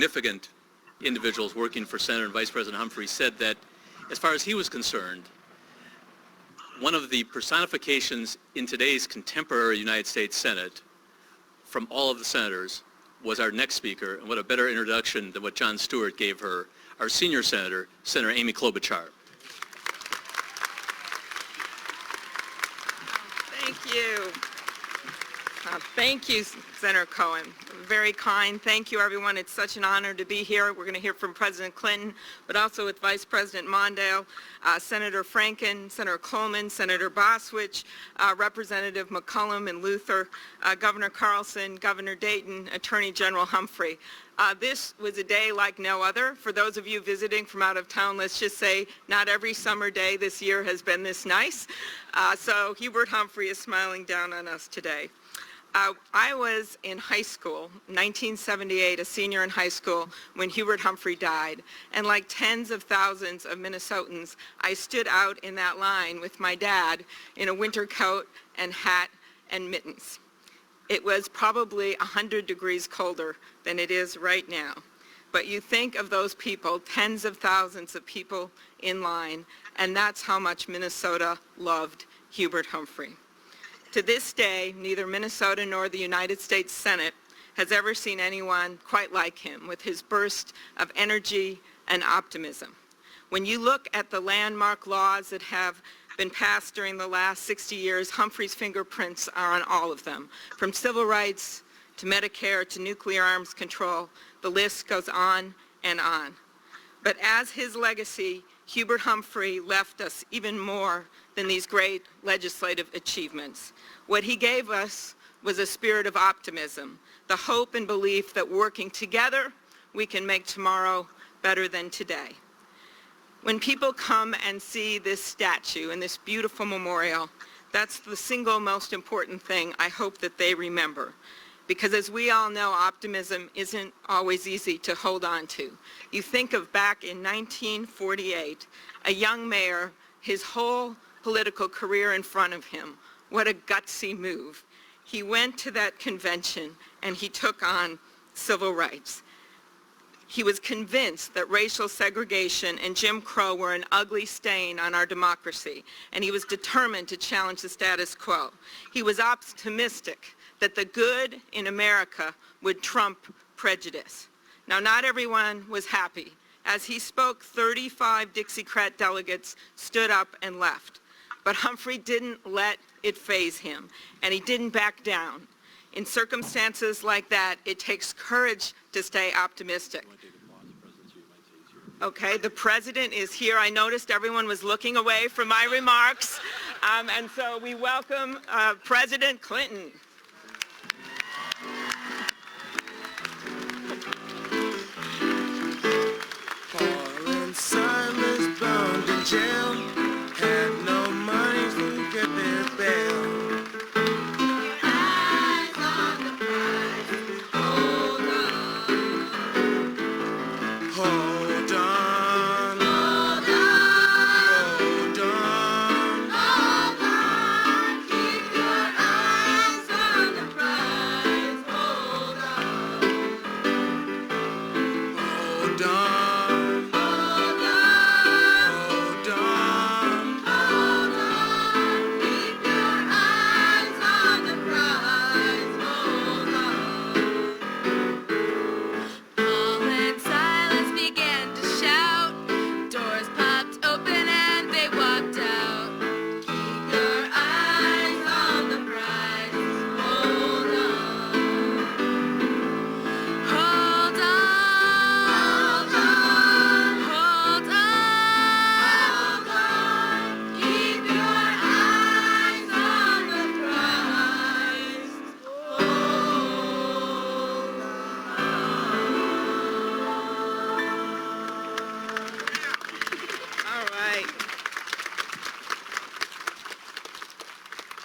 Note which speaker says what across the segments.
Speaker 1: significant individuals working for Senator and Vice President Humphrey, said that as far as he was concerned, one of the personifications in today's contemporary United States Senate from all of the senators was our next speaker, and what a better introduction than what Jon Stewart gave her, our senior senator, Senator Amy Klobuchar.
Speaker 2: Thank you. Thank you, Senator Cohen. Very kind. Thank you, everyone. It's such an honor to be here. We're going to hear from President Clinton, but also with Vice President Mondale, Senator Franken, Senator Coleman, Senator Boswich, Representative McCollum and Luther, Governor Carlson, Governor Dayton, Attorney General Humphrey. This was a day like no other. For those of you visiting from out of town, let's just say not every summer day this year has been this nice. So Hubert Humphrey is smiling down on us today. I was in high school, 1978, a senior in high school, when Hubert Humphrey died. And like tens of thousands of Minnesotans, I stood out in that line with my dad in a winter coat and hat and mittens. It was probably 100 degrees colder than it is right now. But you think of those people, tens of thousands of people in line, and that's how much Minnesota loved Hubert Humphrey. To this day, neither Minnesota nor the United States Senate has ever seen anyone quite like him, with his burst of energy and optimism. When you look at the landmark laws that have been passed during the last 60 years, Humphrey's fingerprints are on all of them. From civil rights to Medicare to nuclear arms control, the list goes on and on. But as his legacy, Hubert Humphrey left us even more than these great legislative achievements. What he gave us was a spirit of optimism, the hope and belief that working together, we can make tomorrow better than today. When people come and see this statue and this beautiful memorial, that's the single most important thing I hope that they remember. Because as we all know, optimism isn't always easy to hold on to. You think of back in 1948, a young mayor, his whole political career in front of him. What a gutsy move. He went to that convention and he took on civil rights. He was convinced that racial segregation and Jim Crow were an ugly stain on our democracy, and he was determined to challenge the status quo. He was optimistic that the good in America would trump prejudice. Now, not everyone was happy. As he spoke, 35 Dixiecrat delegates stood up and left. But Humphrey didn't let it faze him, and he didn't back down. In circumstances like that, it takes courage to stay optimistic. Okay, the president is here. I noticed everyone was looking away from my remarks, and so we welcome President Clinton.
Speaker 3: Paul and Silas bound in jail had no money to get their bail.
Speaker 4: Eyes on the prize, hold on.
Speaker 3: Hold on.
Speaker 4: Hold on.
Speaker 3: Hold on.
Speaker 4: Hold on. Keep your eyes on the prize, hold on.
Speaker 3: Hold on.
Speaker 4: Hold on.
Speaker 3: Hold on.
Speaker 4: Hold on. Keep your eyes on the prize, hold on. Paul and Silas began to shout. Doors popped open and they walked out. Keep your eyes on the prize, hold on. Hold on. Hold on. Hold on. Hold on. Keep your eyes on the prize, hold
Speaker 2: All right.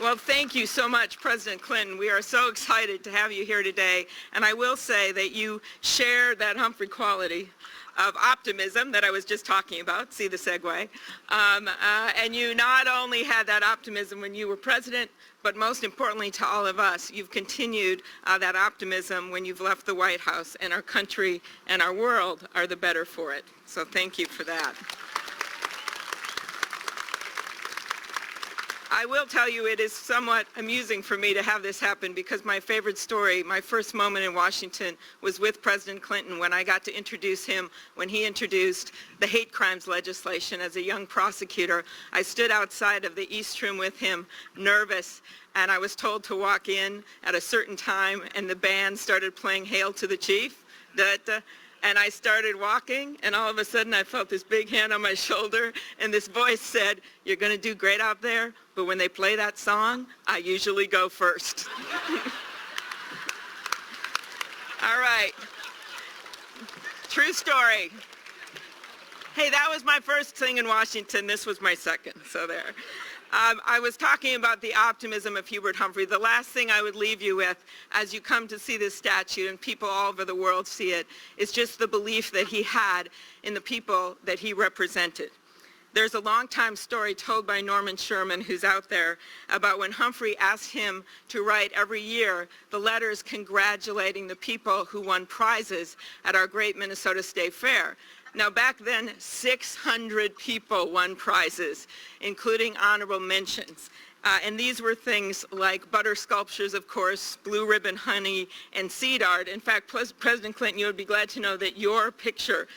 Speaker 2: Well, thank you so much, President Clinton. We are so excited to have you here today. And I will say that you share that Humphrey quality. of optimism that I was just talking about. See the segue. And you not only had that optimism when you were president, but most importantly to all of us, you've continued that optimism when you've left the White House, and our country and our world are the better for it. So thank you for that. I will tell you it is somewhat amusing for me to have this happen, because my favorite story, my first moment in Washington, was with President Clinton when I got to introduce him when he introduced the hate crimes legislation as a young prosecutor. I stood outside of the East Room with him, nervous, and I was told to walk in at a certain time, and the band started playing Hail to the Chief. And I started walking, and all of a sudden I felt this big hand on my shoulder, and this voice said, "You're going to do great out there, but when they play that song, I usually go first." All right. True story. Hey, that was my first thing in Washington. This was my second, so there. I was talking about the optimism of Hubert Humphrey. The last thing I would leave you with, as you come to see this statue and people all over the world see it, is just the belief that he had in the people that he represented. There's a long-time story told by Norman Sherman, who's out there, about when Humphrey asked him to write every year the letters congratulating the people who won prizes at our great Minnesota State Fair. Now, back then, 600 people won prizes, including honorable mentions. And these were things like butter sculptures, of course, blue ribbon honey, and seed art. In fact, President Clinton, you would be glad to know that your picture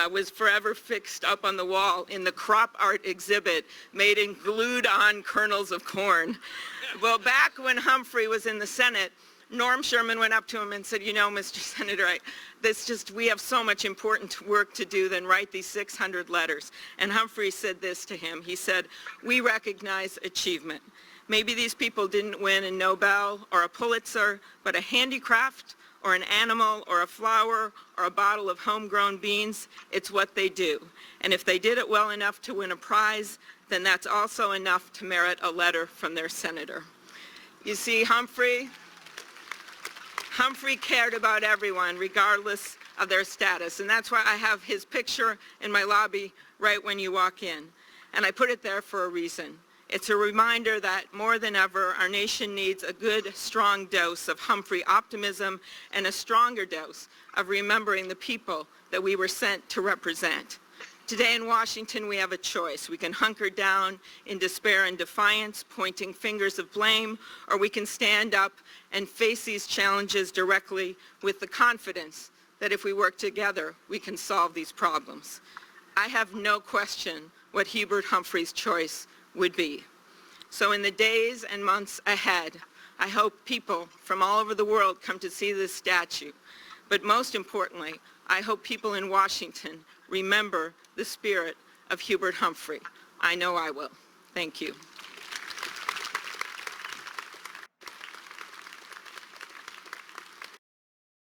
Speaker 2: was forever fixed up on the wall in the crop art exhibit made in glued-on kernels of corn. Well, back when Humphrey was in the Senate, Norm Sherman went up to him and said, "You know, Mr. Senator, we have so much important work to do than write these 600 letters." And Humphrey said this to him. He said, "We recognize achievement. Maybe these people didn't win a Nobel or a Pulitzer, but a handicraft or an animal or a flower or a bottle of homegrown beans, it's what they do. And if they did it well enough to win a prize, then that's also enough to merit a letter from their senator." You see, Humphrey cared about everyone, regardless of their status. And that's why I have his picture in my lobby right when you walk in. And I put it there for a reason. It's a reminder that more than ever, our nation needs a good, strong dose of Humphrey optimism and a stronger dose of remembering the people that we were sent to represent. Today in Washington, we have a choice. We can hunker down in despair and defiance, pointing fingers of blame, or we can stand up and face these challenges directly with the confidence that if we work together, we can solve these problems. I have no question what Hubert Humphrey's choice would be. So in the days and months ahead, I hope people from all over the world come to see this statue. But most importantly, I hope people in Washington remember the spirit of Hubert Humphrey. I know I will. Thank you.